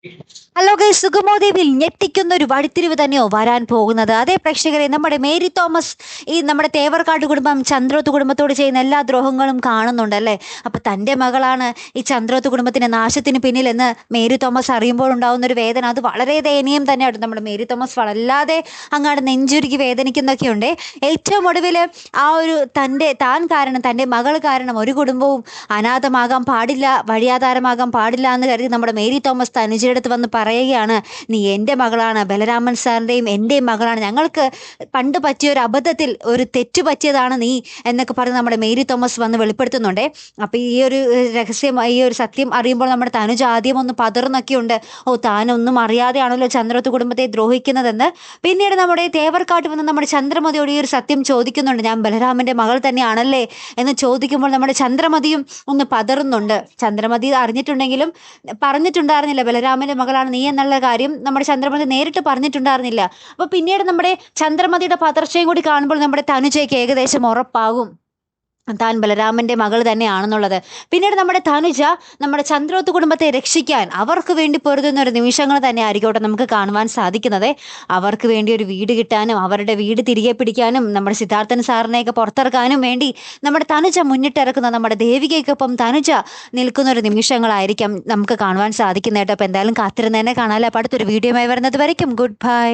Hello guys, സുഗമോദേവിൽ ഞെട്ടിക്കുന്ന ഒരു വഴിത്തിരിവ് തന്നെയോ വരാൻ പോകുന്നത്. അതേ പ്രേക്ഷകരെ, നമ്മുടെ മേരി തോമസ് ഈ നമ്മുടെ തേവർക്കാട് കുടുംബം ചന്ദ്രോത്ത് കുടുംബത്തോട് ചെയ്യുന്ന എല്ലാ ദ്രോഹങ്ങളും കാണുന്നുണ്ടല്ലേ. അപ്പൊ തൻ്റെ മകളാണ് ഈ ചന്ദ്രോത്ത് കുടുംബത്തിന്റെ നാശത്തിന് പിന്നിലെന്ന് മേരി തോമസ് അറിയുമ്പോൾ ഉണ്ടാകുന്ന ഒരു വേദന അത് വളരെ ദയനീയം തന്നെയാണ്. നമ്മുടെ മേരി തോമസ് വല്ലാതെ അങ്ങാട് നെഞ്ചുരുക്കി വേദനിക്കുന്നൊക്കെയുണ്ട്. ഏറ്റവും ഒടുവിൽ ആ ഒരു താൻ കാരണം, തൻ്റെ മകൾ കാരണം ഒരു കുടുംബവും അനാഥമാകാൻ പാടില്ല, വഴിയാധാരമാകാൻ പാടില്ല എന്ന് കരുതി നമ്മുടെ മേരി തോമസ് തനുജയുടെ അടുത്ത് വന്ന് പറയുകയാണ്, നീ എൻ്റെ മകളാണ്, ബലരാമൻ സാറിൻ്റെയും എൻ്റെയും മകളാണ്, ഞങ്ങൾക്ക് പണ്ട് പറ്റിയ ഒരു അബദ്ധത്തിൽ ഒരു തെറ്റ് പറ്റിയതാണ് നീ എന്നൊക്കെ പറഞ്ഞ് നമ്മുടെ മേരി തോമസ് വന്ന് വെളിപ്പെടുത്തുന്നുണ്ട്. അപ്പോൾ ഈ ഒരു രഹസ്യം, ഈ ഒരു സത്യം അറിയുമ്പോൾ നമ്മുടെ തനുജ ആദ്യം ഒന്ന് പതറുന്നൊക്കെയുണ്ട്. താനൊന്നും അറിയാതെയാണല്ലോ ചന്ദ്രോത്ത് കുടുംബത്തെ ദ്രോഹിക്കുന്നതെന്ന്. പിന്നീട് നമ്മുടെ തേവർക്കാട്ട് വന്ന് നമ്മുടെ ചന്ദ്രമതിയോട് ഈ ഒരു സത്യം ചോദിക്കുന്നുണ്ട്, ഞാൻ ബലരാമൻ്റെ മകൾ തന്നെയാണല്ലേ എന്ന് ചോദിക്കുമ്പോൾ നമ്മുടെ ചന്ദ്രമതിയും ഒന്ന് പതറുന്നുണ്ട്. ചന്ദ്രമതി അറിഞ്ഞിട്ടുണ്ടെങ്കിലും പറഞ്ഞിട്ടുണ്ടായിരുന്നില്ല ബലരാമൻ്റെ മകളാണ് നീ എന്നുള്ള കാര്യം. നമ്മുടെ ചന്ദ്രമതി നേരിട്ട് പറഞ്ഞിട്ടുണ്ടായിരുന്നില്ല. അപ്പോൾ പിന്നീട് നമ്മുടെ ചന്ദ്രമതിയുടെ പതർച്ചയും കൂടി കാണുമ്പോൾ നമ്മുടെ തനുജയ്ക്ക് ഏകദേശം ഉറപ്പാകും താൻ ബലരാമൻ്റെ മകൾ തന്നെയാണെന്നുള്ളത്. പിന്നീട് നമ്മുടെ തനുജ നമ്മുടെ ചന്ദ്രോത്ത് കുടുംബത്തെ രക്ഷിക്കാൻ അവർക്ക് വേണ്ടി പൊരുതുന്ന ഒരു നിമിഷങ്ങൾ തന്നെ ആയിരിക്കട്ടെ നമുക്ക് കാണുവാൻ സാധിക്കുന്നത്. അവർക്ക് വേണ്ടി ഒരു വീട് കിട്ടാനും അവരുടെ വീട് തിരികെ പിടിക്കാനും നമ്മുടെ സിദ്ധാർത്ഥൻ സാറിനെയൊക്കെ പുറത്തിറക്കാനും വേണ്ടി നമ്മുടെ തനുജ മുന്നിട്ടിറക്കുന്ന, നമ്മുടെ ദേവികയ്ക്കൊപ്പം തനുജ നിൽക്കുന്ന ഒരു നിമിഷങ്ങളായിരിക്കാം നമുക്ക് കാണുവാൻ സാധിക്കുന്നത് കേട്ടോ. അപ്പോൾ എന്തായാലും കാത്തിരുന്ന് തന്നെ കാണാമല്ലോ. അപ്പോൾ അടുത്തൊരു വീഡിയോയുമായി വരുന്നത് വരയ്ക്കും ഗുഡ് ബൈ.